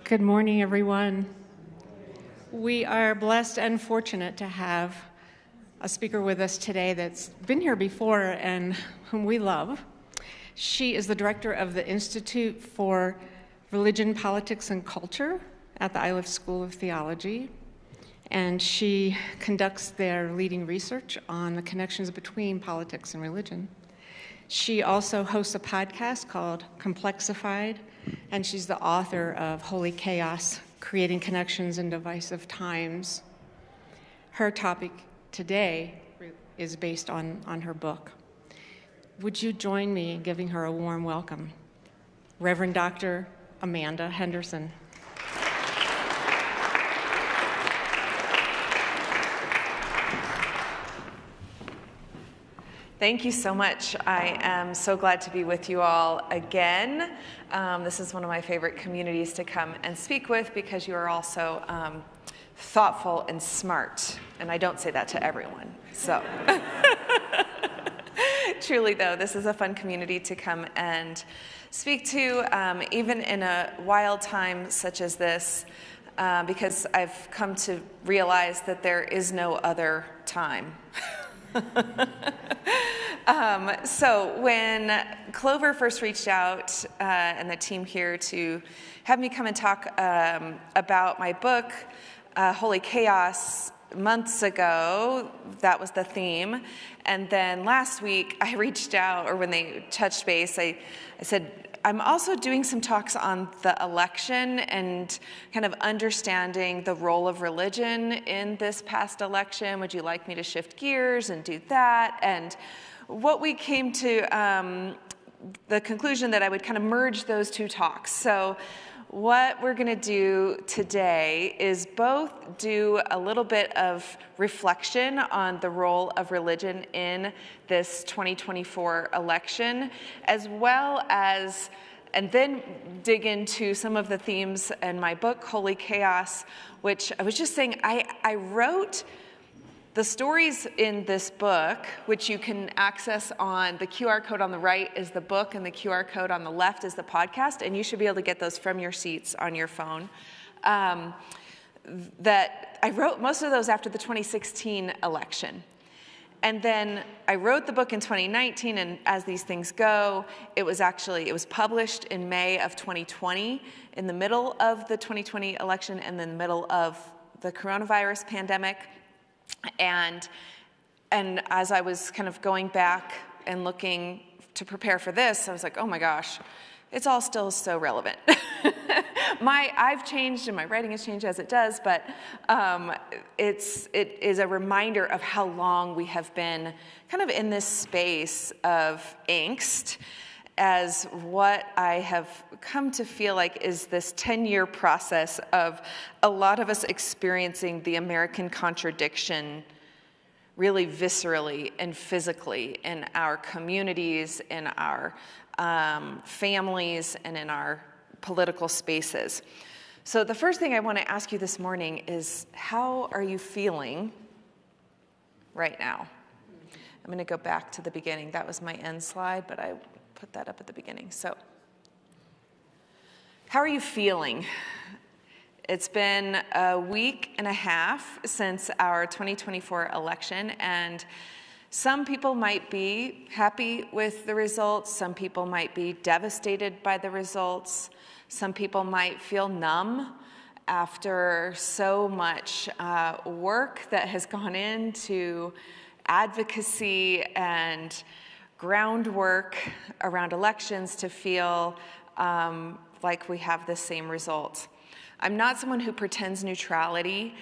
Good morning, everyone. We are blessed and fortunate to have a speaker with us today that's been here before and whom we love. She is the director of the Institute for Religion, Politics, and Culture at the Iliff School of Theology, and she conducts their leading research on the connections between politics and religion. She also hosts a podcast called Complexified, and she's the author of Holy Chaos, Creating Connections in Divisive Times. Her topic today is based on her book. Would you join me in giving her a warm welcome? Reverend Dr. Amanda Henderson. Thank you so much. I am so glad to be with you all again. This is one of my favorite communities to come and speak with because you are also thoughtful and smart. And I don't say that to everyone. So truly, though, this is a fun community to come and speak to, even in a wild time such as this, because I've come to realize that there is no other time. So when Clover first reached out, and the team here to have me come and talk about my book, Holy Chaos, months ago, that was the theme. And then last week I reached out, or when they touched base, I said, I'm also doing some talks on the election and kind of understanding the role of religion in this past election. Would you like me to shift gears and do that? And what we came to the conclusion that I would kind of merge those two talks. So what we're going to do today is both do a little bit of reflection on the role of religion in this 2024 election, as well as, and then dig into some of the themes in my book, Holy Chaos, which I was just saying, I wrote the stories in this book, which you can access on the QR code on the right is the book, and the QR code on the left is the podcast, and you should be able to get those from your seats on your phone. That I wrote most of those after the 2016 election. And then I wrote the book in 2019, and as these things go, it was published in May of 2020, in the middle of the 2020 election and in the middle of the coronavirus pandemic. And as I was kind of going back and looking to prepare for this, I was like, oh my gosh, it's all still so relevant. I've changed and my writing has changed as it does, but it is a reminder of how long we have been kind of in this space of angst, as what I have come to feel like is this 10-year process of a lot of us experiencing the American contradiction really viscerally and physically in our communities, in our families, and in our political spaces. So the first thing I want to ask you this morning is, how are you feeling right now? I'm going to go back to the beginning. That was my end slide, but I put that up at the beginning. So, how are you feeling? It's been a week and a half since our 2024 election, and some people might be happy with the results. Some people might be devastated by the results. Some people might feel numb after so much work that has gone into advocacy and groundwork around elections to feel like we have the same result. I'm not someone who pretends neutrality.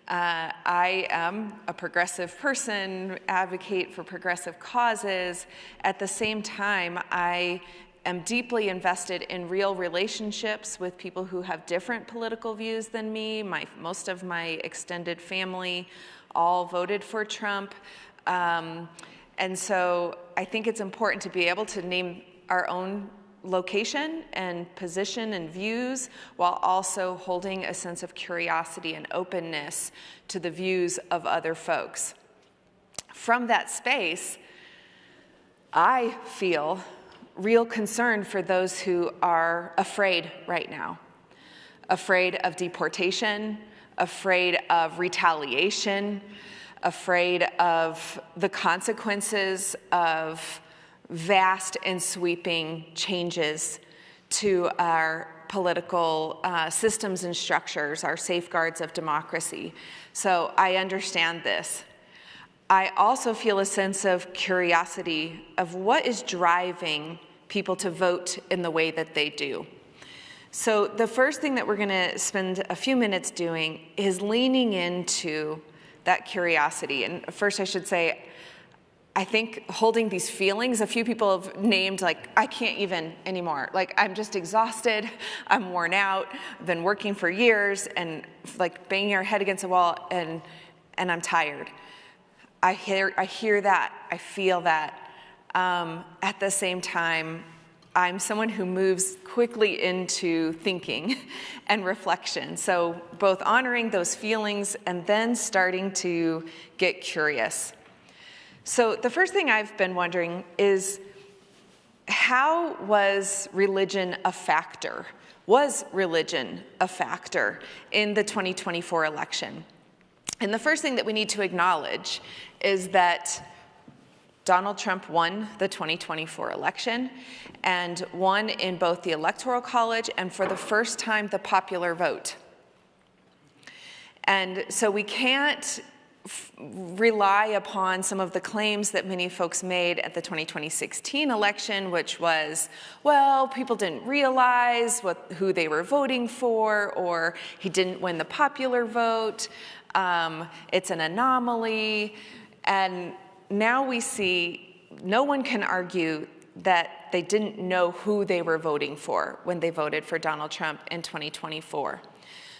I am a progressive person, advocate for progressive causes. At the same time, I am deeply invested in real relationships with people who have different political views than me. Most of my extended family all voted for Trump. And so I think it's important to be able to name our own location and position and views while also holding a sense of curiosity and openness to the views of other folks. From that space, I feel real concern for those who are afraid right now. afraid of deportation, afraid of retaliation, afraid of the consequences of vast and sweeping changes to our political systems and structures, our safeguards of democracy. So I understand this. I also feel a sense of curiosity of what is driving people to vote in the way that they do. So the first thing that we're going to spend a few minutes doing is leaning into that curiosity. And first I should say, I think holding these feelings, a few people have named, like, I can't even anymore. Like, I'm just exhausted, I'm worn out, I've been working for years and like banging our head against a wall, and I'm tired. I hear that, I feel that. At the same time, I'm someone who moves quickly into thinking and reflection. So both honoring those feelings and then starting to get curious. So the first thing I've been wondering is, how was religion a factor? Was religion a factor in the 2024 election? And the first thing that we need to acknowledge is that Donald Trump won the 2024 election and won in both the Electoral College and, for the first time, the popular vote. And so we can't rely upon some of the claims that many folks made at the 2016 election, which was, well, people didn't realize who they were voting for, or he didn't win the popular vote, it's an anomaly. And now we see no one can argue that they didn't know who they were voting for when they voted for Donald Trump in 2024.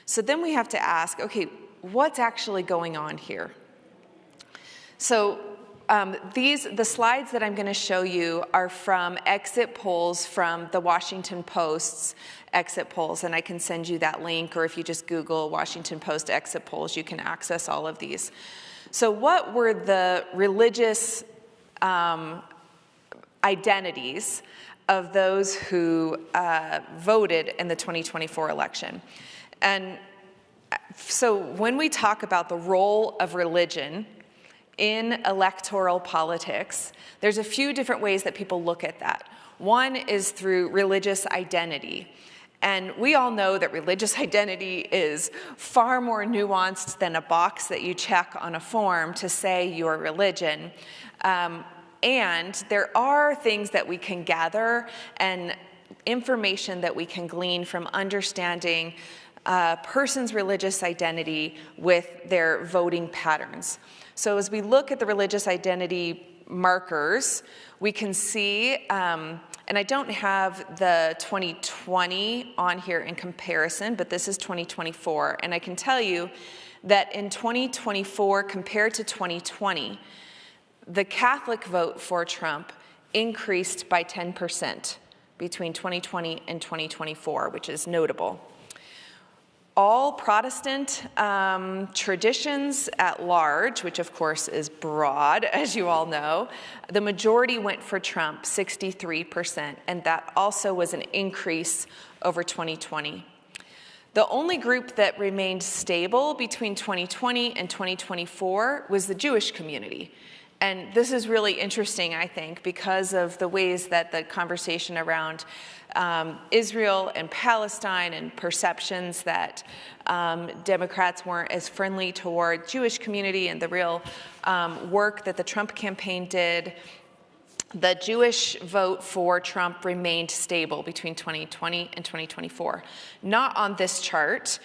So then we have to ask, okay, what's actually going on here? So the slides that I'm going to show you are from exit polls from the Washington Post's exit polls, and I can send you that link, or if you just Google Washington Post exit polls, you can access all of these. So what were the religious identities of those who voted in the 2024 election? And so when we talk about the role of religion in electoral politics, there's a few different ways that people look at that. One is through religious identity. And we all know that religious identity is far more nuanced than a box that you check on a form to say your religion. And there are things that we can gather and information that we can glean from understanding a person's religious identity with their voting patterns. So as we look at the religious identity markers, we can see, and I don't have the 2020 on here in comparison, but this is 2024. And I can tell you that in 2024 compared to 2020, the Catholic vote for Trump increased by 10% between 2020 and 2024, which is notable. All Protestant traditions at large, which of course is broad, as you all know, the majority went for Trump, 63%, and that also was an increase over 2020. The only group that remained stable between 2020 and 2024 was the Jewish community. And this is really interesting, I think, because of the ways that the conversation around Israel and Palestine and perceptions that Democrats weren't as friendly toward Jewish community and the real work that the Trump campaign did. The Jewish vote for Trump remained stable between 2020 and 2024. Not on this chart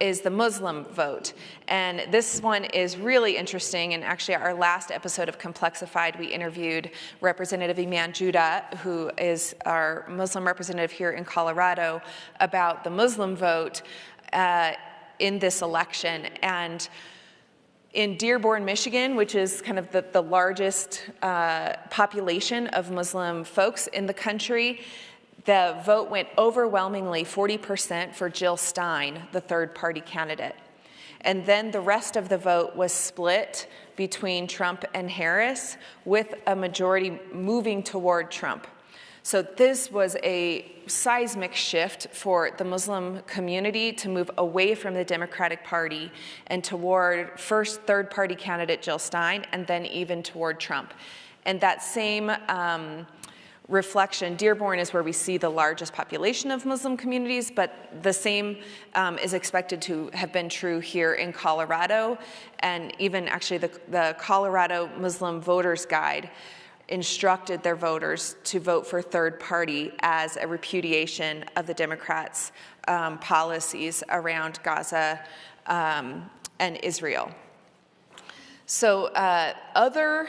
is the Muslim vote. And this one is really interesting. And actually, our last episode of Complexified, we interviewed Representative Iman Judah, who is our Muslim representative here in Colorado, about the Muslim vote in this election. And in Dearborn, Michigan, which is kind of the largest population of Muslim folks in the country, the vote went overwhelmingly 40% for Jill Stein, the third-party candidate. And then the rest of the vote was split between Trump and Harris, with a majority moving toward Trump. So this was a seismic shift for the Muslim community to move away from the Democratic Party and toward first third-party candidate Jill Stein, and then even toward Trump. And that same reflection, Dearborn is where we see the largest population of Muslim communities, but the same is expected to have been true here in Colorado, and even actually the Colorado Muslim Voters Guide instructed their voters to vote for third party as a repudiation of the Democrats' policies around Gaza and Israel. So other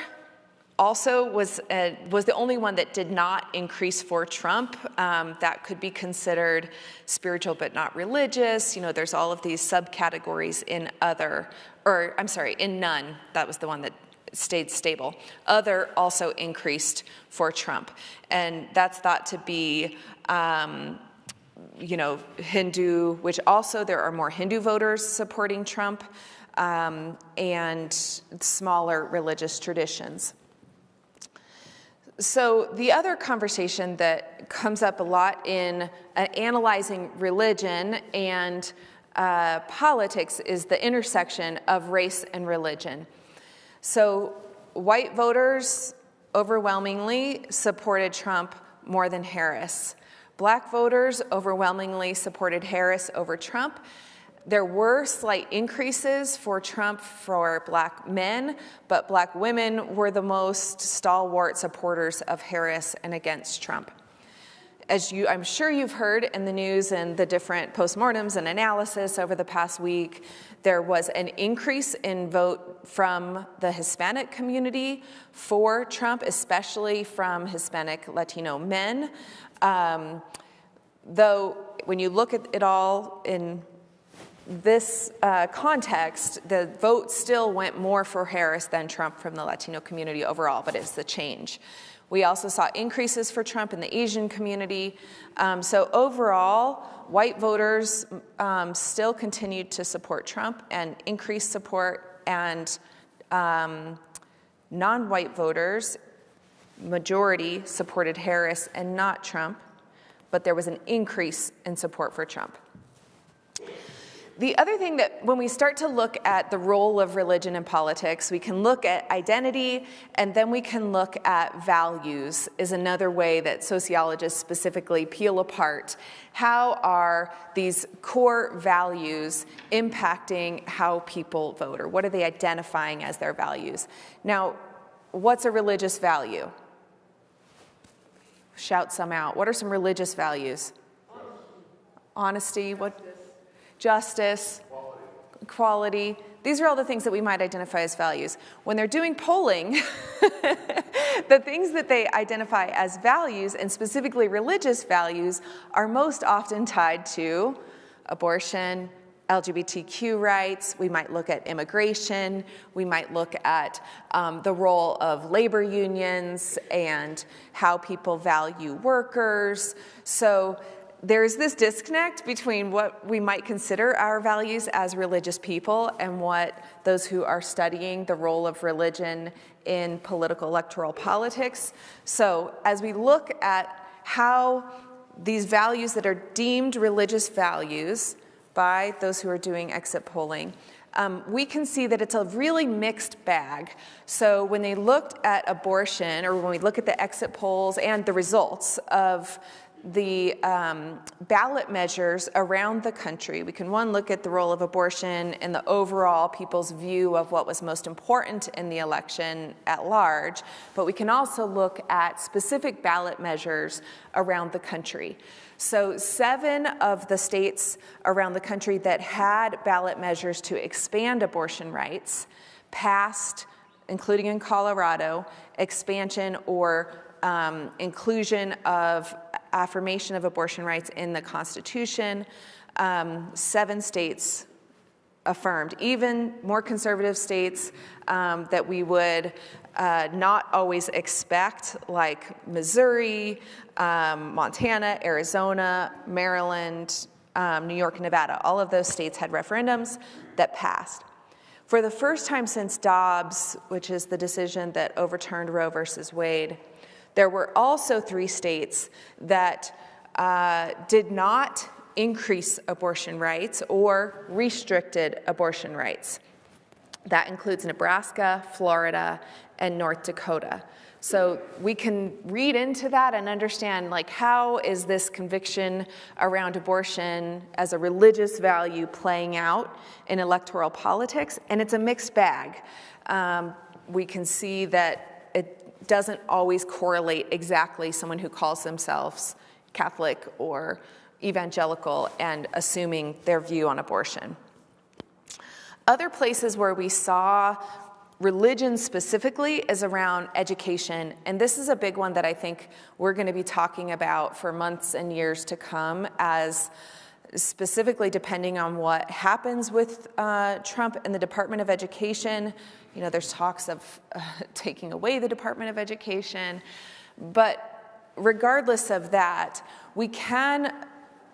also was the only one that did not increase for Trump. That could be considered spiritual but not religious. You know, there's all of these subcategories in other, or I'm sorry, in none. That was the one that stayed stable. Other also increased for Trump. And that's thought to be, Hindu, which also there are more Hindu voters supporting Trump, and smaller religious traditions. So the other conversation that comes up a lot in analyzing religion and politics is the intersection of race and religion. So white voters overwhelmingly supported Trump more than Harris. Black voters overwhelmingly supported Harris over Trump. There were slight increases for Trump for black men, but black women were the most stalwart supporters of Harris and against Trump. As I'm sure you've heard in the news and the different postmortems and analysis over the past week, there was an increase in vote from the Hispanic community for Trump, especially from Hispanic Latino men. Though when you look at it all in this context, the vote still went more for Harris than Trump from the Latino community overall, but it's the change. We also saw increases for Trump in the Asian community. So overall, white voters still continued to support Trump and increased support, and non-white voters, majority supported Harris and not Trump, but there was an increase in support for Trump. The other thing that when we start to look at the role of religion in politics, we can look at identity, and then we can look at values is another way that sociologists specifically peel apart. How are these core values impacting how people vote, or what are they identifying as their values? Now, what's a religious value? Shout some out. What are some religious values? Honesty. What? Justice, equality. These are all the things that we might identify as values. When they're doing polling, the things that they identify as values, and specifically religious values, are most often tied to abortion, LGBTQ rights. We might look at immigration. We might look at the role of labor unions and how people value workers. So there's this disconnect between what we might consider our values as religious people and what those who are studying the role of religion in political electoral politics. So as we look at how these values that are deemed religious values by those who are doing exit polling, we can see that it's a really mixed bag. So when they looked at abortion, or when we look at the exit polls and the results of the ballot measures around the country, we can look at the role of abortion and the overall people's view of what was most important in the election at large, but we can also look at specific ballot measures around the country. So 7 of the states around the country that had ballot measures to expand abortion rights passed, including in Colorado, expansion or inclusion of affirmation of abortion rights in the Constitution. 7 states affirmed, even more conservative states that we would not always expect, like Missouri, Montana, Arizona, Maryland, New York, and Nevada. All of those states had referendums that passed. For the first time since Dobbs, which is the decision that overturned Roe versus Wade, There were also 3 states that did not increase abortion rights or restricted abortion rights. That includes Nebraska, Florida, and North Dakota. So we can read into that and understand, like, how is this conviction around abortion as a religious value playing out in electoral politics? And it's a mixed bag. We can see that it doesn't always correlate exactly someone who calls themselves Catholic or evangelical and assuming their view on abortion. Other places where we saw religion specifically is around education, and this is a big one that I think we're going to be talking about for months and years to come, as specifically depending on what happens with Trump and the Department of Education. You know, there's talks of taking away the Department of Education, but regardless of that, we can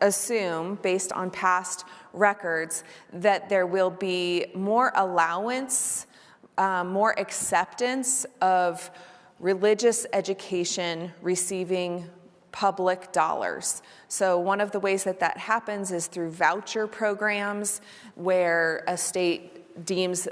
assume, based on past records, that there will be more allowance, more acceptance of religious education receiving public dollars. So one of the ways that that happens is through voucher programs, where a state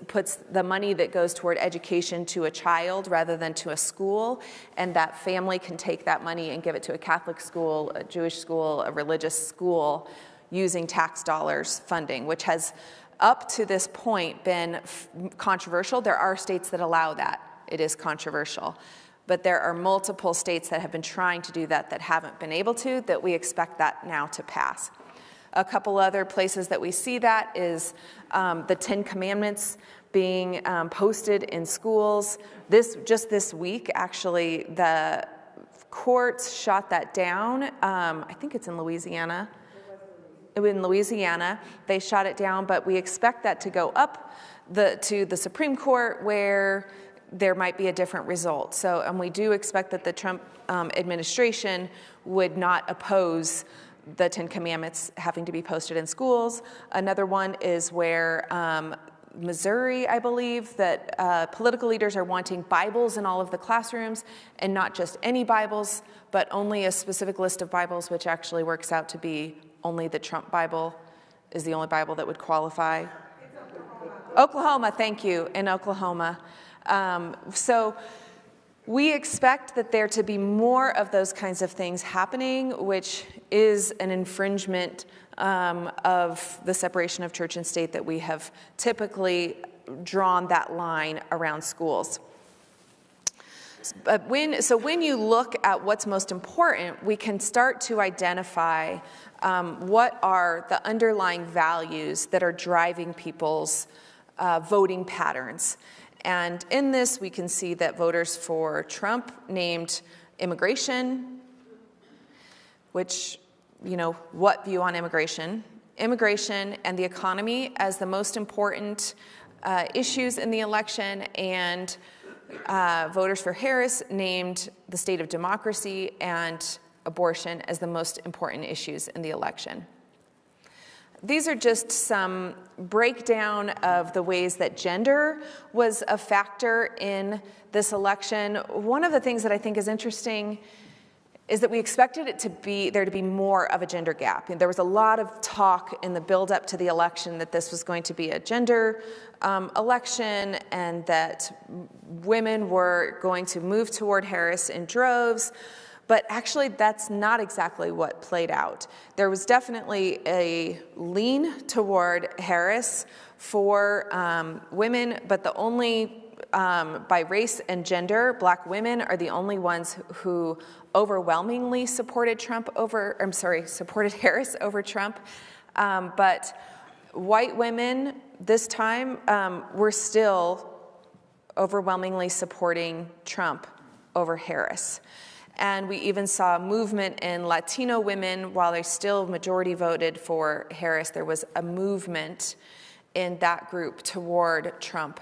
puts the money that goes toward education to a child rather than to a school, and that family can take that money and give it to a Catholic school, a Jewish school, a religious school, using tax dollars funding, which has up to this point been controversial. There are states that allow that. It is controversial. But there are multiple states that have been trying to do that that haven't been able to, that we expect that now to pass. A couple other places that we see that is the 10 Commandments being posted in schools. Just this week, actually, the courts shot that down. I think it's in Louisiana. In Louisiana, they shot it down, but we expect that to go up to the Supreme Court, where there might be a different result. So, and we do expect that the Trump administration would not oppose the 10 Commandments having to be posted in schools. Another one is where Missouri, I believe, that political leaders are wanting Bibles in all of the classrooms, and not just any Bibles, but only a specific list of Bibles, which actually works out to be only the Trump Bible is the only Bible that would qualify. Oklahoma, thank you, in Oklahoma. So we expect that there to be more of those kinds of things happening, which is an infringement of the separation of church and state that we have typically drawn that line around schools. But when you look at what's most important, we can start to identify what are the underlying values that are driving people's voting patterns. And in this, we can see that voters for Trump named immigration, which, you know, what view on immigration? Immigration and the economy as the most important issues in the election, and voters for Harris named the state of democracy and abortion as the most important issues in the election. These are just some breakdown of the ways that gender was a factor in this election. One of the things that I think is interesting is that we expected there to be more of a gender gap. And there was a lot of talk in the build-up to the election that this was going to be a gender election, and that women were going to move toward Harris in droves. But actually, that's not exactly what played out. There was definitely a lean toward Harris for women, but the only, by race and gender, black women are the only ones who overwhelmingly supported Harris over Trump. But white women this time were still overwhelmingly supporting Trump over Harris. And we even saw a movement in Latino women. While they still majority voted for Harris, there was a movement in that group toward Trump.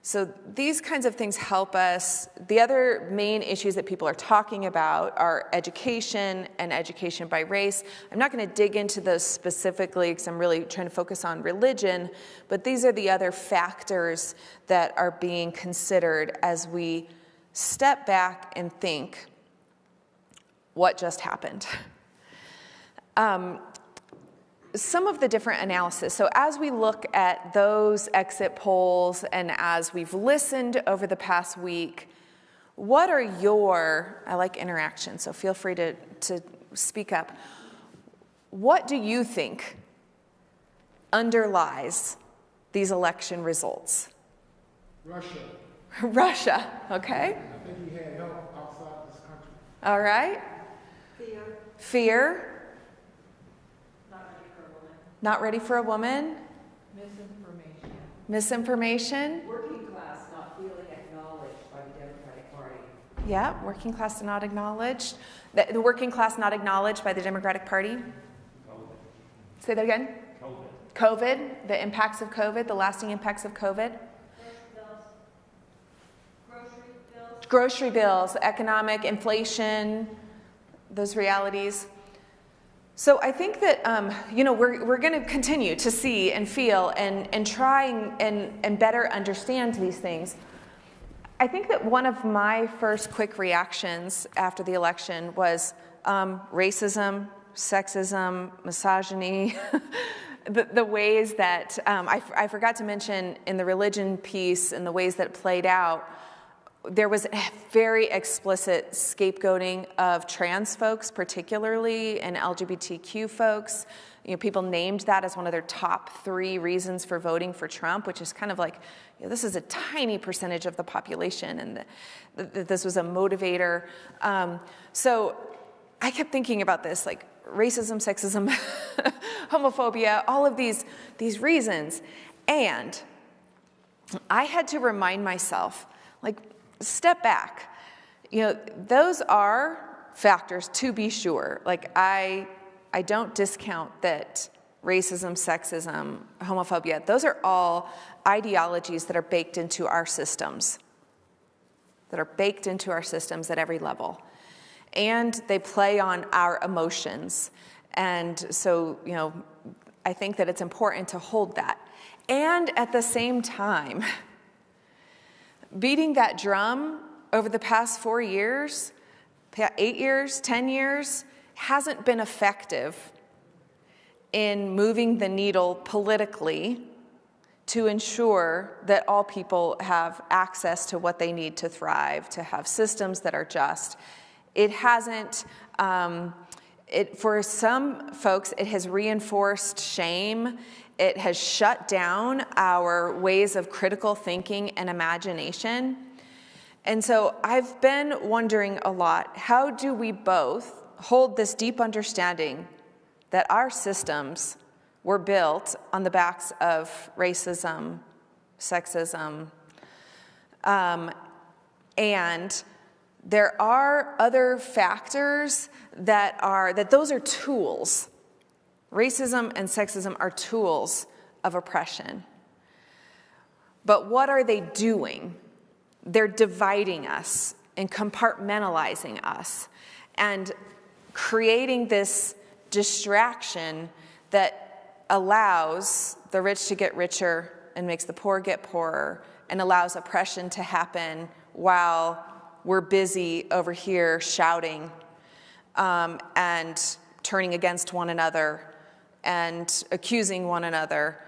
So these kinds of things help us. The other main issues that people are talking about are education and education by race. I'm not going to dig into those specifically because I'm really trying to focus on religion, but these are the other factors that are being considered as we step back and think, what just happened? Some of the different analysis. So as we look at those exit polls and as we've listened over the past week, what are your, I like interaction, so feel free to speak up. What do you think underlies these election results? Russia. Russia, okay. I think he had help outside this country. All right. Fear. Not ready for a woman. Misinformation. Working class not feeling acknowledged by the Democratic Party. Yeah, working class not acknowledged. The working class not acknowledged by the Democratic Party. COVID. Say that again. COVID. COVID, the impacts of COVID, the lasting impacts of COVID. Grocery bills, economic inflation, those realities. So I think that we're going to continue to see and feel and try and better understand these things. I think that one of my first quick reactions after the election was racism, sexism, misogyny, the ways that I forgot to mention in the religion piece and the ways that it played out. There was a very explicit scapegoating of trans folks, particularly, and LGBTQ folks. People named that as one of their top 3 reasons for voting for Trump, which is kind of like, this is a tiny percentage of the population, and this was a motivator. So I kept thinking about this, like racism, sexism, homophobia, all of these reasons. And I had to remind myself, like, step back. Those are factors, to be sure. Like, I don't discount that racism, sexism, homophobia, those are all ideologies that are baked into our systems, at every level. And they play on our emotions. And so, I think that it's important to hold that. And at the same time, beating that drum over the past 4 years, 8 years, 10 years, hasn't been effective in moving the needle politically to ensure that all people have access to what they need to thrive, to have systems that are just. It hasn't, for some folks, it has reinforced shame. It has shut down our ways of critical thinking and imagination. And so I've been wondering a lot, how do we both hold this deep understanding that our systems were built on the backs of racism, sexism, and there are other factors that those are tools. Racism and sexism are tools of oppression. But what are they doing? They're dividing us and compartmentalizing us and creating this distraction that allows the rich to get richer and makes the poor get poorer and allows oppression to happen while we're busy over here shouting and turning against one another and accusing one another,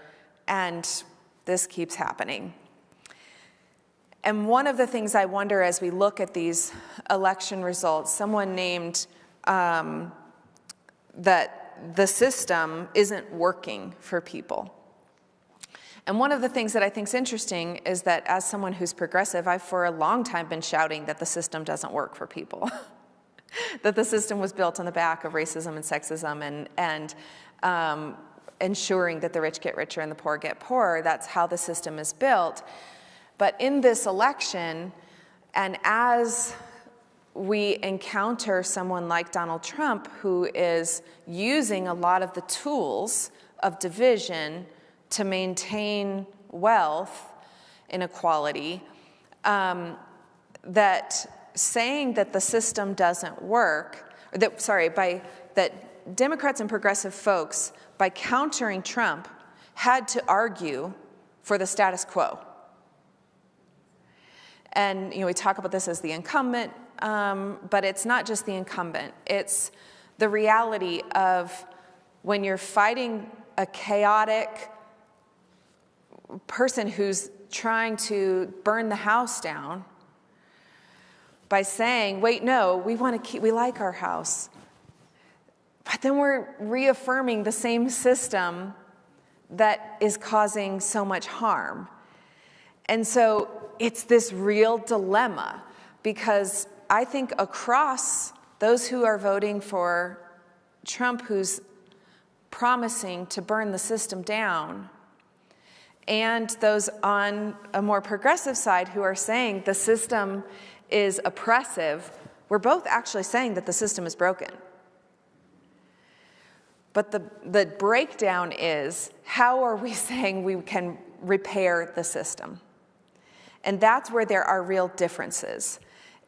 and this keeps happening. And one of the things I wonder as we look at these election results, someone named that the system isn't working for people. And one of the things that I think is interesting is that as someone who's progressive, I've for a long time been shouting that the system doesn't work for people. That the system was built on the back of racism and sexism and ensuring that the rich get richer and the poor get poorer. That's how the system is built. But in this election, and as we encounter someone like Donald Trump, who is using a lot of the tools of division to maintain wealth inequality, that saying that the system doesn't work, that Democrats and progressive folks, by countering Trump, had to argue for the status quo. And we talk about this as the incumbent, but it's not just the incumbent. It's the reality of when you're fighting a chaotic person who's trying to burn the house down by saying, wait, no, we like our house. But then we're reaffirming the same system that is causing so much harm. And so it's this real dilemma, because I think across those who are voting for Trump, who's promising to burn the system down, and those on a more progressive side who are saying the system is oppressive, we're both actually saying that the system is broken. But the breakdown is, how are we saying we can repair the system? And that's where there are real differences,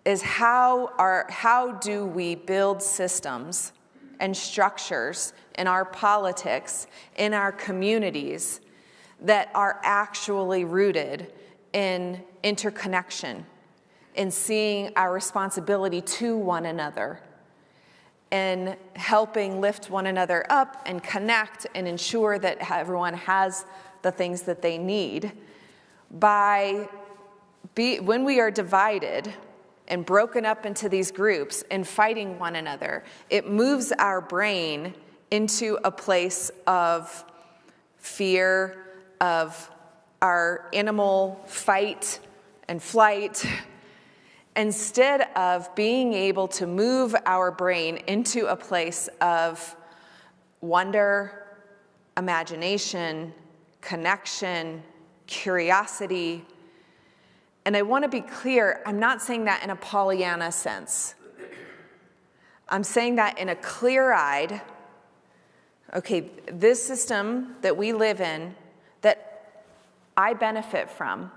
is how do we build systems and structures in our politics, in our communities, that are actually rooted in interconnection, in seeing our responsibility to one another, and helping lift one another up and connect and ensure that everyone has the things that they need. When we are divided and broken up into these groups and fighting one another, it moves our brain into a place of fear, of our animal fight and flight, instead of being able to move our brain into a place of wonder, imagination, connection, curiosity. And I want to be clear, I'm not saying that in a Pollyanna sense. I'm saying that in a clear-eyed, okay, this system that we live in, that I benefit from,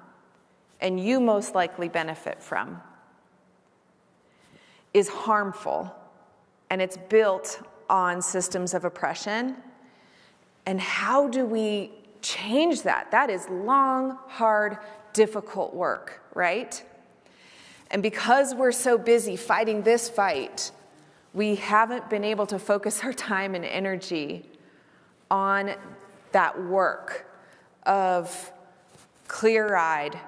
and you most likely benefit from, is harmful, and it's built on systems of oppression. And how do we change that? That is long, hard, difficult work, right? And because we're so busy fighting this fight, we haven't been able to focus our time and energy on that work of clear-eyed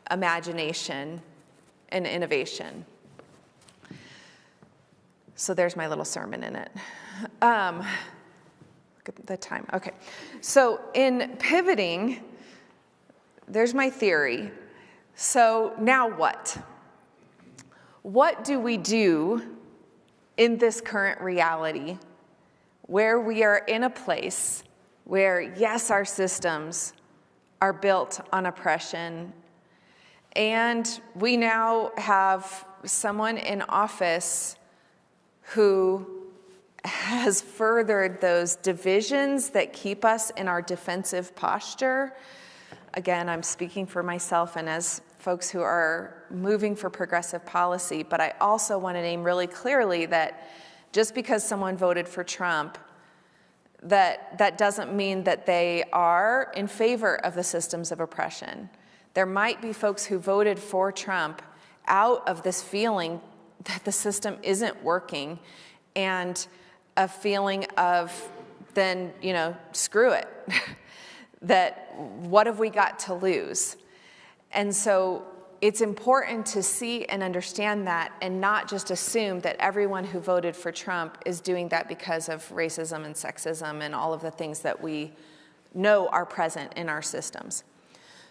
imagination and innovation. So there's my little sermon in it. Look at the time. Okay. So in pivoting, there's my theory. So now what? What do we do in this current reality where we are in a place where, yes, our systems are built on oppression, and we now have someone in office who has furthered those divisions that keep us in our defensive posture? Again, I'm speaking for myself and as folks who are moving for progressive policy, but I also want to name really clearly that just because someone voted for Trump, that doesn't mean that they are in favor of the systems of oppression. There might be folks who voted for Trump out of this feeling that the system isn't working, and a feeling of, then, screw it. That what have we got to lose? And so it's important to see and understand that, and not just assume that everyone who voted for Trump is doing that because of racism and sexism and all of the things that we know are present in our systems.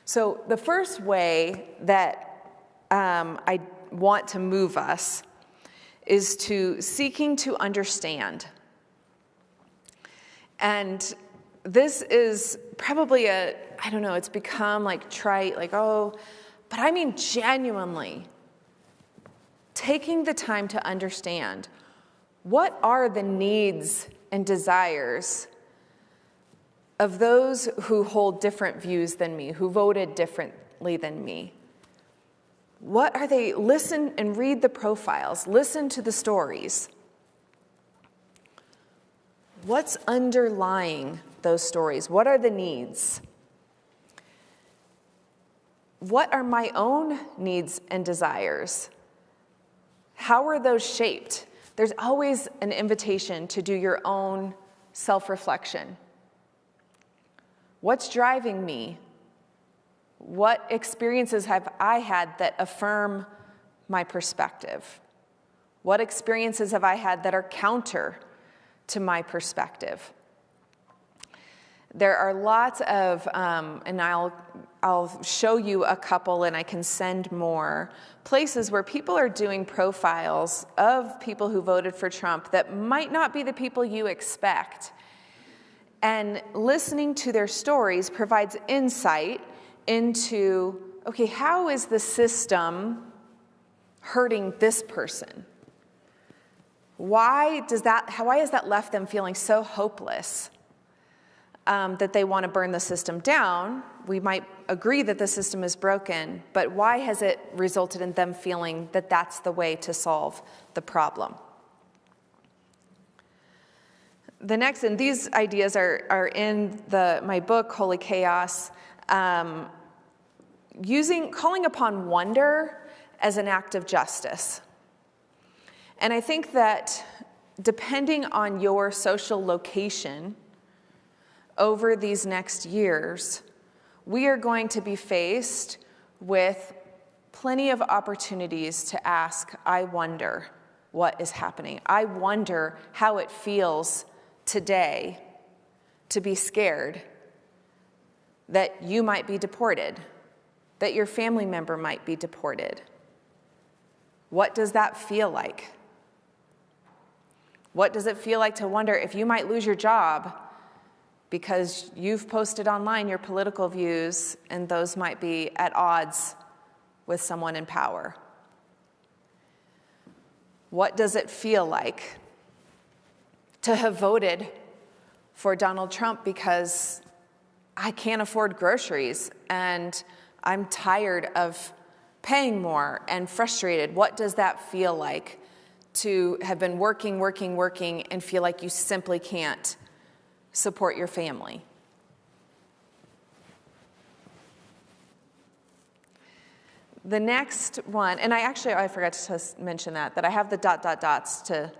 So the first way that I want to move us is to seeking to understand. And this is probably it's become like trite, but I mean genuinely taking the time to understand what are the needs and desires of those who hold different views than me, who voted differently than me. What are they? Listen and read the profiles. Listen to the stories. What's underlying those stories? What are the needs? what are my own needs and desires? How are those shaped? There's always an invitation to do your own self-reflection. What's driving me? What experiences have I had that affirm my perspective? What experiences have I had that are counter to my perspective? There are lots of, and I'll show you a couple, and I can send more, places where people are doing profiles of people who voted for Trump that might not be the people you expect. And listening to their stories provides insight into, okay, how is the system hurting this person? Why has that left them feeling so hopeless that they want to burn the system down? We might agree that the system is broken, but why has it resulted in them feeling that that's the way to solve the problem? The next, and these ideas are in my book, Holy Chaos, calling upon wonder as an act of justice. And I think that depending on your social location over these next years, we are going to be faced with plenty of opportunities to ask, I wonder what is happening. I wonder how it feels today to be scared that you might be deported, that your family member might be deported. What does that feel like? What does it feel like to wonder if you might lose your job because you've posted online your political views and those might be at odds with someone in power? What does it feel like to have voted for Donald Trump because I can't afford groceries and I'm tired of paying more and frustrated? What does that feel like to have been working and feel like you simply can't support your family? The next one, and I forgot to mention that I have the ...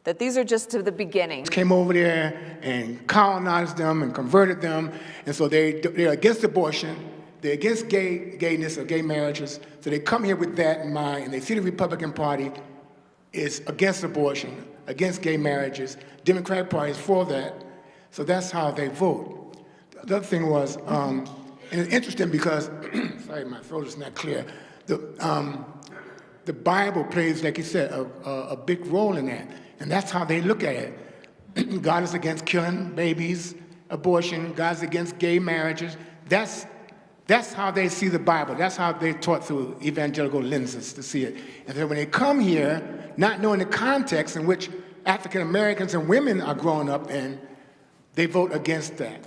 that these are just to the beginning. Came over there and colonized them and converted them, and so they're against abortion, they're against gayness or gay marriages, so they come here with that in mind, and they see the Republican Party is against abortion, against gay marriages, Democratic Party is for that, so that's how they vote. The other thing was, and it's interesting because, sorry, my throat is not clear, the Bible plays, like you said, a big role in that. And that's how they look at it. God is against killing babies, abortion. God's against gay marriages. That's how they see the Bible. That's how they're taught through evangelical lenses to see it. And then when they come here, not knowing the context in which African Americans and women are growing up in, they vote against that,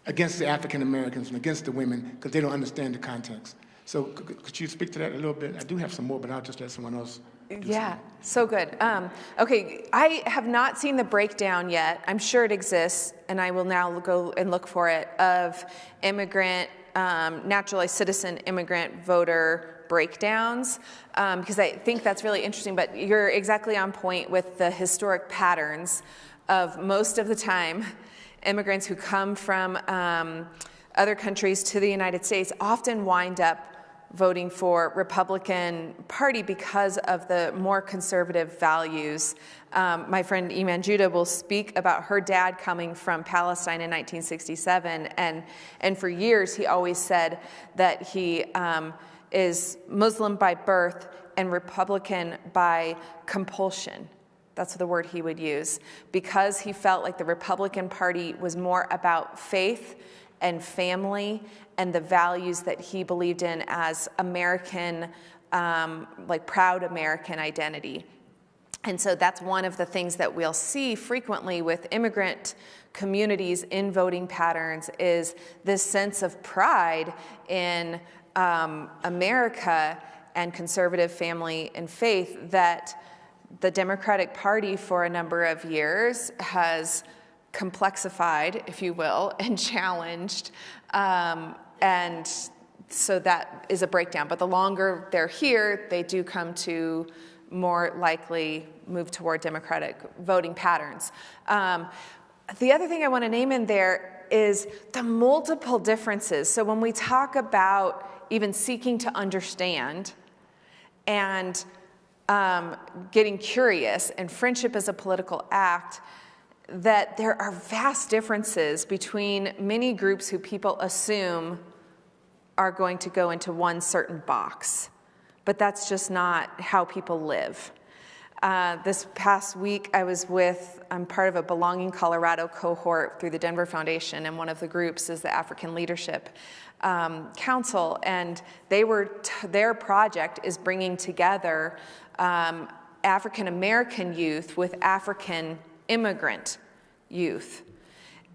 against the African Americans and against the women, because they don't understand the context. So could you speak to that a little bit? I do have some more, but I'll just let someone else. Yeah, so good. Okay, I have not seen the breakdown yet. I'm sure it exists, and I will now go and look for it, of immigrant, naturalized citizen immigrant voter breakdowns, because I think that's really interesting. But you're exactly on point with the historic patterns of most of the time immigrants who come from other countries to the United States often wind up voting for Republican Party because of the more conservative values. My friend Iman Judah will speak about her dad coming from Palestine in 1967, and for years he always said that he is Muslim by birth and Republican by compulsion. That's the word he would use, because he felt like the Republican Party was more about faith and family and the values that he believed in as American, like proud American identity. And so that's one of the things that we'll see frequently with immigrant communities in voting patterns, is this sense of pride in America and conservative family and faith that the Democratic Party for a number of years has complexified, if you will, and challenged, and so that is a breakdown. But the longer they're here, they do come to more likely move toward Democratic voting patterns. The other thing I want to name in there is the multiple differences. So when we talk about even seeking to understand and getting curious and friendship as a political act, that there are vast differences between many groups who people assume are going to go into one certain box. But that's just not how people live. This past week, I'm part of a Belonging Colorado cohort through the Denver Foundation, and one of the groups is the African Leadership Council, and their project is bringing together African American youth with African immigrant youth.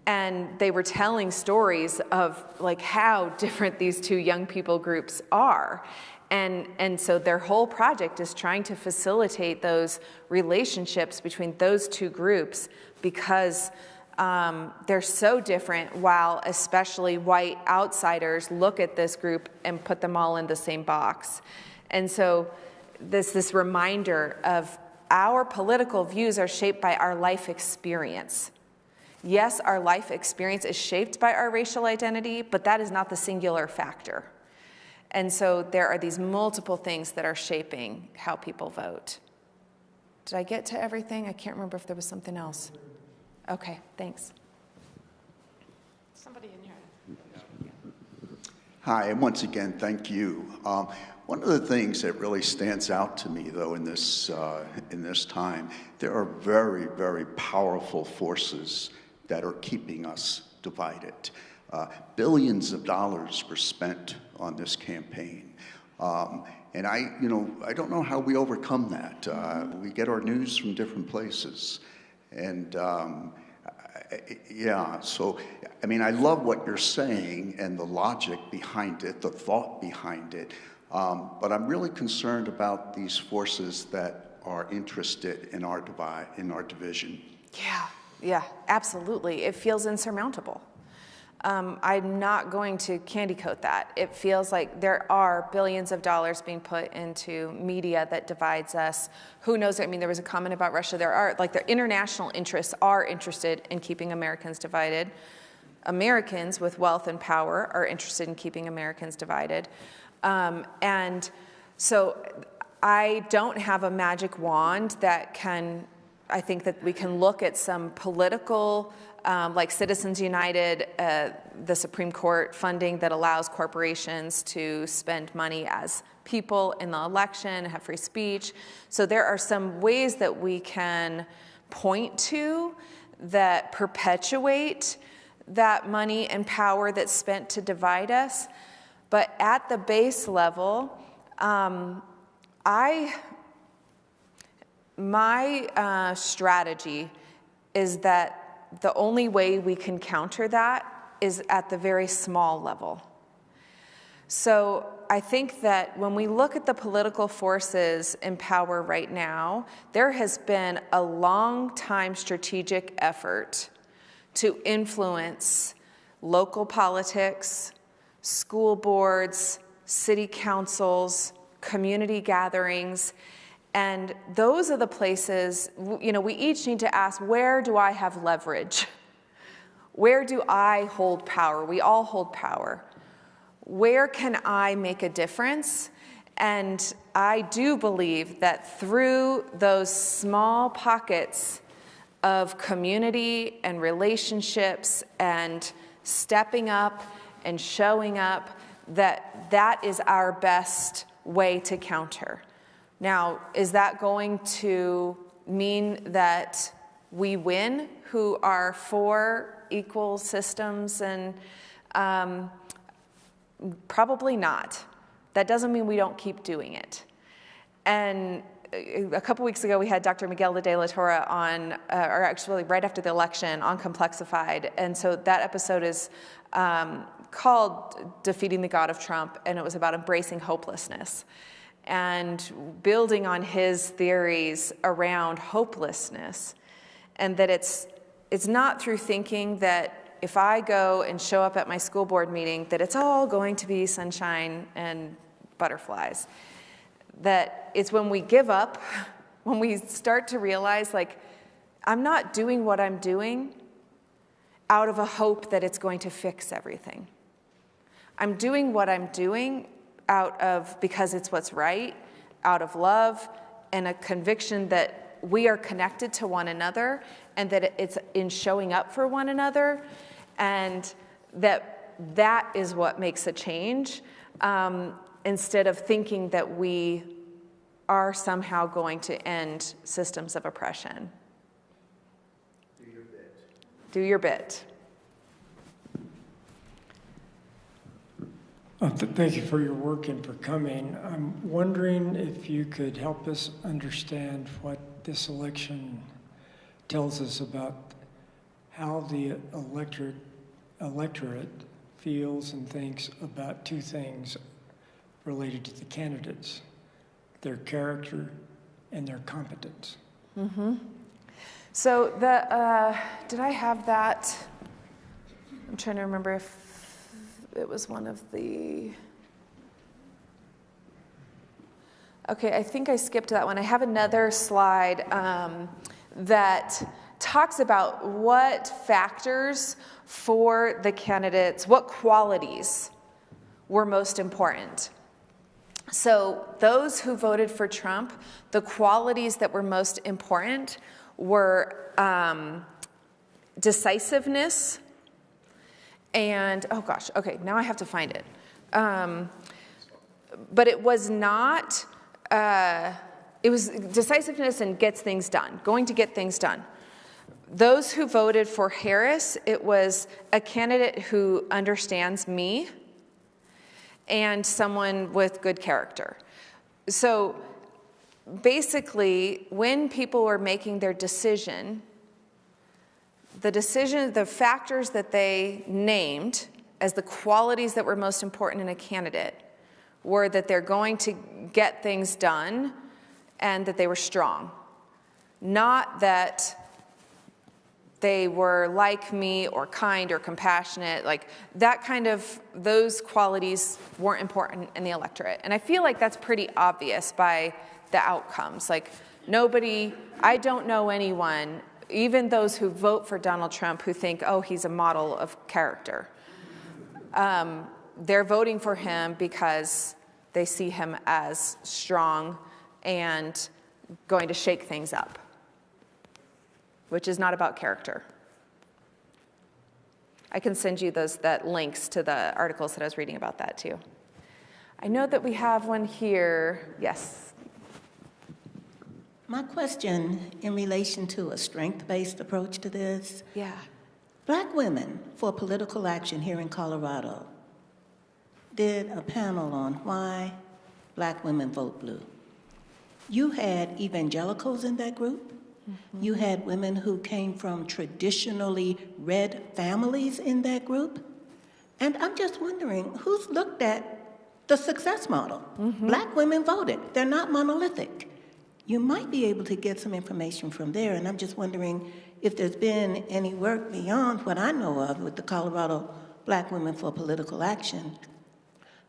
And they were telling stories of like how different these two young people groups are. And so their whole project is trying to facilitate those relationships between those two groups because they're so different, while especially white outsiders look at this group and put them all in the same box. And so this reminder of our political views are shaped by our life experience. Yes, our life experience is shaped by our racial identity, but that is not the singular factor. And so there are these multiple things that are shaping how people vote. Did I get to everything? I can't remember if there was something else. Okay, thanks. Somebody in here. Hi, and once again, thank you. One of the things that really stands out to me, though, in this time, there are very, very powerful forces that are keeping us divided. Billions of dollars were spent on this campaign. And I don't know how we overcome that. We get our news from different places. And so, I mean, I love what you're saying and the logic behind it, the thought behind it. But I'm really concerned about these forces that are interested in our division. Yeah, absolutely. It feels insurmountable. I'm not going to candy coat that. It feels like there are billions of dollars being put into media that divides us. Who knows? I mean, there was a comment about Russia. The international interests are interested in keeping Americans divided. Americans with wealth and power are interested in keeping Americans divided. And so I don't have a magic wand I think that we can look at some political, like Citizens United, the Supreme Court funding that allows corporations to spend money as people in the election, have free speech. So there are some ways that we can point to that perpetuate that money and power that's spent to divide us. But at the base level, my strategy is that the only way we can counter that is at the very small level. So I think that when we look at the political forces in power right now, there has been a long time strategic effort to influence local politics, school boards, city councils, community gatherings. And those are the places, we each need to ask, where do I have leverage? Where do I hold power? We all hold power. Where can I make a difference? And I do believe that through those small pockets of community and relationships and stepping up and showing up, that is our best way to counter. Now, is that going to mean that we win, who are for equal systems? And probably not. That doesn't mean we don't keep doing it. And a couple weeks ago, we had Dr. Miguel de la Torre on, or actually right after the election, on Complexified. And so that episode is called Defeating the God of Trump, and it was about embracing hopelessness and building on his theories around hopelessness, and that it's not through thinking that if I go and show up at my school board meeting, that it's all going to be sunshine and butterflies. That it's when we give up, when we start to realize, like, I'm not doing what I'm doing out of a hope that it's going to fix everything. I'm doing what I'm doing out of because it's what's right, out of love, and a conviction that we are connected to one another, and that it's in showing up for one another, and that is what makes a change, instead of thinking that we are somehow going to end systems of oppression. Do your bit. Do your bit. Thank you for your work and for coming. I'm wondering if you could help us understand what this election tells us about how the electorate feels and thinks about two things related to the candidates: their character and their competence. Mm-hmm. So did I have that? I'm trying to remember if it was one of the... Okay, I think I skipped that one. I have another slide that talks about what factors for the candidates, what qualities were most important. So those who voted for Trump, the qualities that were most important were decisiveness and, oh gosh, okay, now I have to find it. But it was not, it was decisiveness and gets things done, going to get things done. Those who voted for Harris, it was a candidate who understands me and someone with good character. So basically, when people were making their decision, the factors that they named as the qualities that were most important in a candidate were that they're going to get things done and that they were strong. Not that they were like me or kind or compassionate, like that kind of, those qualities weren't important in the electorate. And I feel like that's pretty obvious by the outcomes. Like I don't know anyone, even those who vote for Donald Trump, who think, oh, he's a model of character. They're voting for him because they see him as strong and going to shake things up, which is not about character. I can send you that links to the articles that I was reading about that too. I know that we have one here. Yes. My question in relation to a strength-based approach to this. Yeah. Black Women for Political Action here in Colorado did a panel on why Black women vote blue. You had evangelicals in that group. Mm-hmm. You had women who came from traditionally red families in that group. And I'm just wondering, who's looked at the success model? Mm-hmm. Black women voted. They're not monolithic. You might be able to get some information from there, and I'm just wondering if there's been any work beyond what I know of with the Colorado Black Women for Political Action,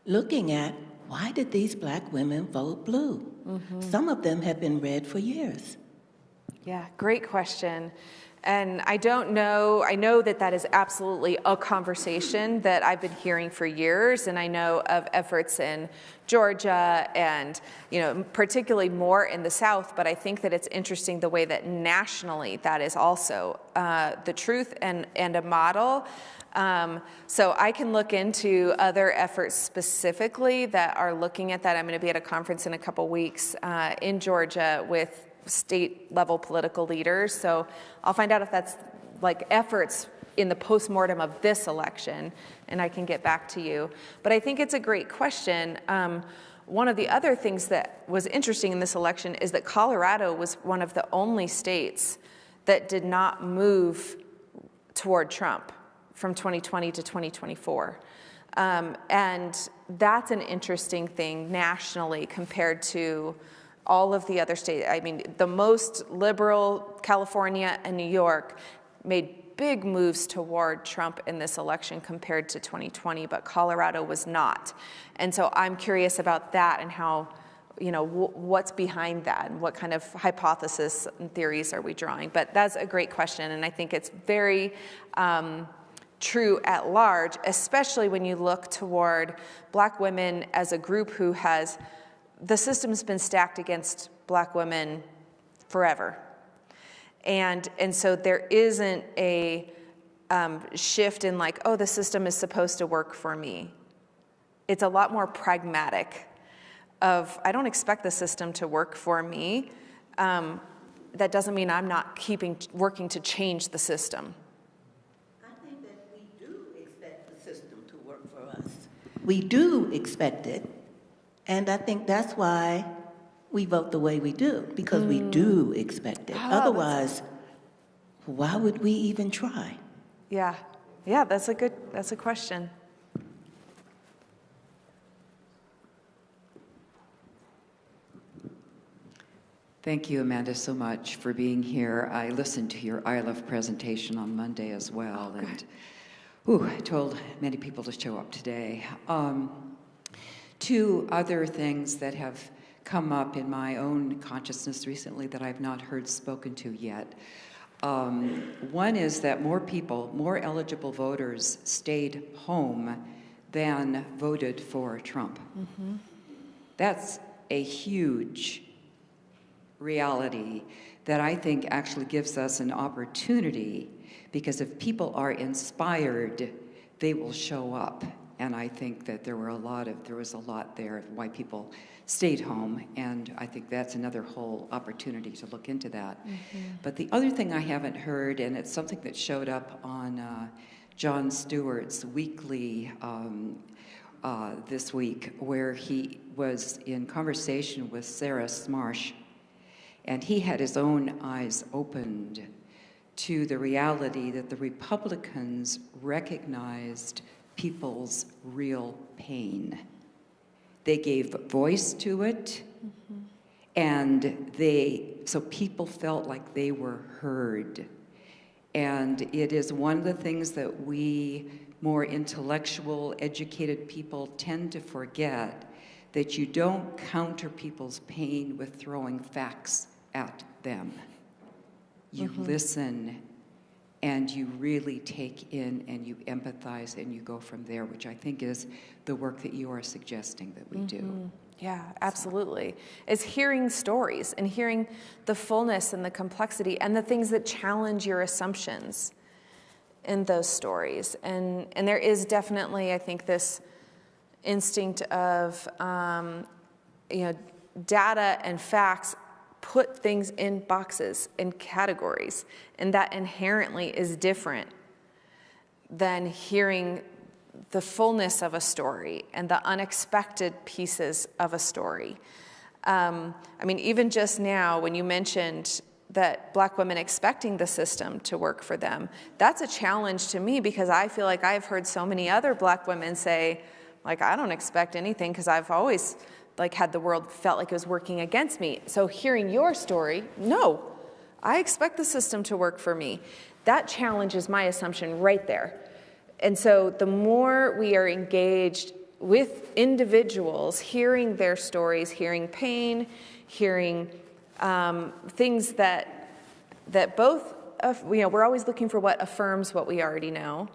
looking at why did these Black women vote blue? Mm-hmm. Some of them have been red for years. Yeah, great question. And I don't know, I know that is absolutely a conversation that I've been hearing for years, and I know of efforts in Georgia and, particularly more in the South, but I think that it's interesting the way that nationally that is also the truth and a model. So I can look into other efforts specifically that are looking at that. I'm going to be at a conference in a couple weeks in Georgia with state-level political leaders. So I'll find out if that's like efforts in the postmortem of this election, and I can get back to you. But I think it's a great question. One of the other things that was interesting in this election is that Colorado was one of the only states that did not move toward Trump from 2020 to 2024. And that's an interesting thing nationally compared to all of the other states. I mean, the most liberal, California and New York, made big moves toward Trump in this election compared to 2020, but Colorado was not. And so I'm curious about that and how, what's behind that and what kind of hypothesis and theories are we drawing. But that's a great question, and I think it's very true at large, especially when you look toward Black women as a group who the system's been stacked against Black women forever. And so there isn't a shift in like, oh, the system is supposed to work for me. It's a lot more pragmatic of, I don't expect the system to work for me. That doesn't mean I'm not working to change the system. I think that we do expect the system to work for us. We do expect it, and I think that's why we vote the way we do, because we do expect it. Otherwise, why would we even try? Yeah, that's a question. Thank you, Amanda, so much for being here. I listened to your Iliff presentation on Monday as well, and I told many people to show up today. Two other things that have come up in my own consciousness recently that I've not heard spoken to yet. One is that more eligible voters stayed home than voted for Trump. Mm-hmm. That's a huge reality that I think actually gives us an opportunity, because if people are inspired, they will show up. And I think that there was a lot there why people stayed home, and I think that's another whole opportunity to look into that. Mm-hmm. But the other thing I haven't heard, and it's something that showed up on Jon Stewart's weekly this week, where he was in conversation with Sarah Smarsh, and he had his own eyes opened to the reality that the Republicans recognized people's real pain. They gave voice to it, mm-hmm. and so people felt like they were heard. And it is one of the things that we more intellectual, educated people tend to forget, that you don't counter people's pain with throwing facts at them. You mm-hmm. listen, and you really take in, and you empathize, and you go from there, which I think is the work that you are suggesting that we mm-hmm. do. Yeah, absolutely. It's hearing stories and hearing the fullness and the complexity and the things that challenge your assumptions in those stories. And there is definitely, I think, this instinct of, data and facts put things in boxes, in categories, and that inherently is different than hearing the fullness of a story and the unexpected pieces of a story. Even just now, when you mentioned that Black women expecting the system to work for them, that's a challenge to me, because I feel like I've heard so many other Black women say, like, I don't expect anything because I've always had the world felt like it was working against me. So hearing your story, no, I expect the system to work for me. That challenges my assumption right there. And so the more we are engaged with individuals, hearing their stories, hearing pain, hearing things that both, we're always looking for what affirms what we already know.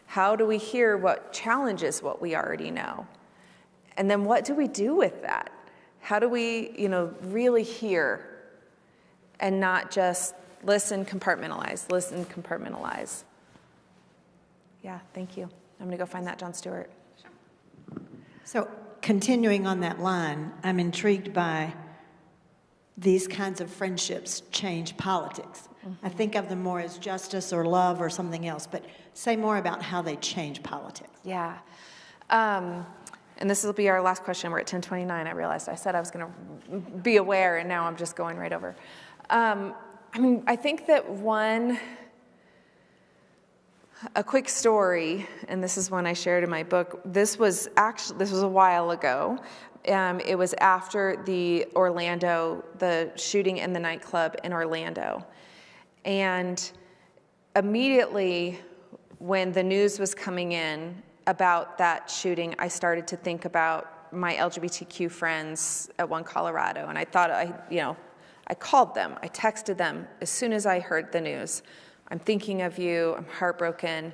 How do we hear what challenges what we already know? And then what do we do with that? How do we, really hear and not just listen, compartmentalize? Yeah, thank you. I'm going to go find that Jon Stewart. So continuing on that line, I'm intrigued by these kinds of friendships change politics. Mm-hmm. I think of them more as justice or love or something else, but say more about how they change politics. Yeah. And this will be our last question. We're at 10:29. I realized I said I was going to be aware, and now I'm just going right over. I think that a quick story, and this is one I shared in my book. This was a while ago. It was after the shooting in the nightclub in Orlando. And immediately when the news was coming in about that shooting, I started to think about my LGBTQ friends at One Colorado, and I thought, I called them, I texted them as soon as I heard the news. I'm thinking of you, I'm heartbroken.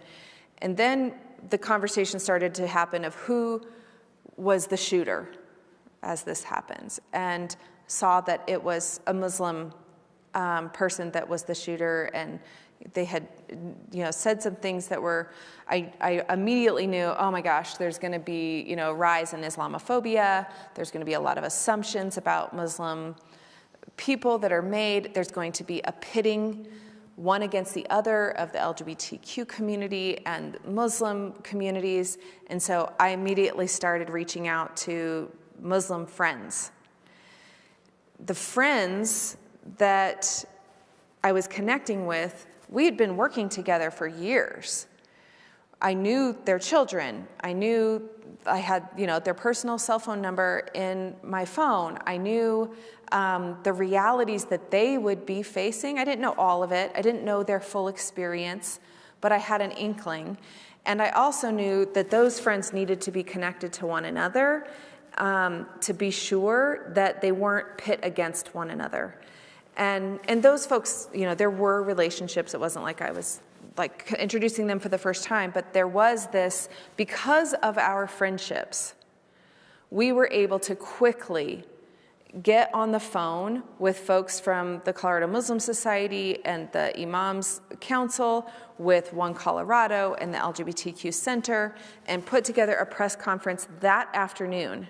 And then the conversation started to happen of who was the shooter as this happens, and saw that it was a Muslim person that was the shooter, and they had said some things that were, I immediately knew, oh my gosh, there's going to be a rise in Islamophobia, there's going to be a lot of assumptions about Muslim people that are made, there's going to be a pitting one against the other of the LGBTQ community and Muslim communities. And so I immediately started reaching out to Muslim friends. The friends that I was connecting with, we had been working together for years. I knew their children. I knew I had, their personal cell phone number in my phone. I knew the realities that they would be facing. I didn't know all of it. I didn't know their full experience, but I had an inkling. And I also knew that those friends needed to be connected to one another to be sure that they weren't pit against one another. And those folks, there were relationships. It wasn't like I was introducing them for the first time, but there was this, because of our friendships, we were able to quickly get on the phone with folks from the Colorado Muslim Society and the Imams Council, with One Colorado and the LGBTQ Center, and put together a press conference that afternoon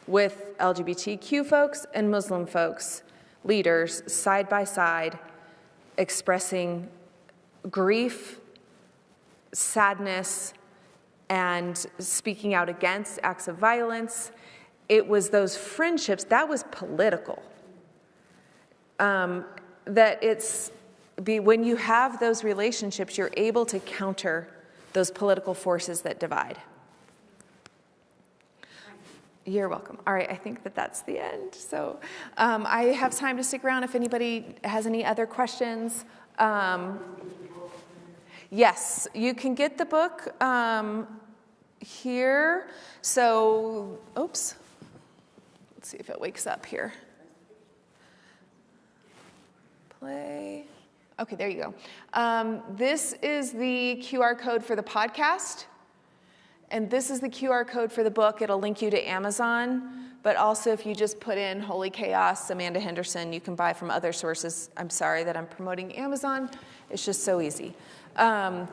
with LGBTQ folks and Muslim folks, leaders, side by side, expressing grief, sadness, and speaking out against acts of violence. It was those friendships, that was political. When you have those relationships, you're able to counter those political forces that divide. You're welcome. All right, I think that's the end. So I have time to stick around if anybody has any other questions. Yes, you can get the book here. So, oops. Let's see if it wakes up here. Play. Okay, there you go. This is the QR code for the podcast. And this is the QR code for the book. It'll link you to Amazon. But also, if you just put in Holy Chaos, Amanda Henderson, you can buy from other sources. I'm sorry that I'm promoting Amazon. It's just so easy. Yes,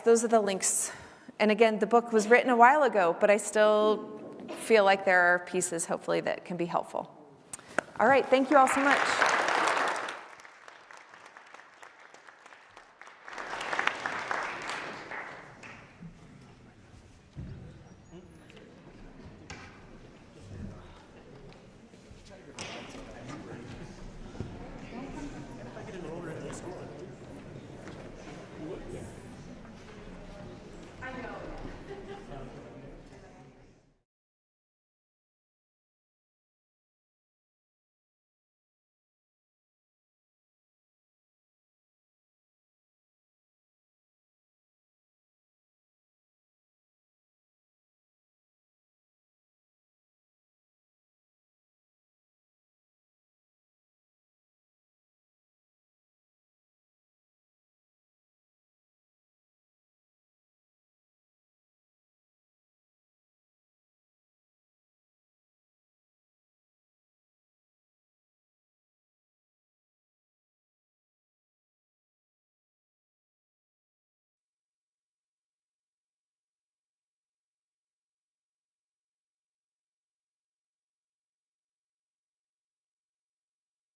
those are the links. And again, the book was written a while ago, but I still feel like there are pieces, hopefully, that can be helpful. All right, thank you all so much.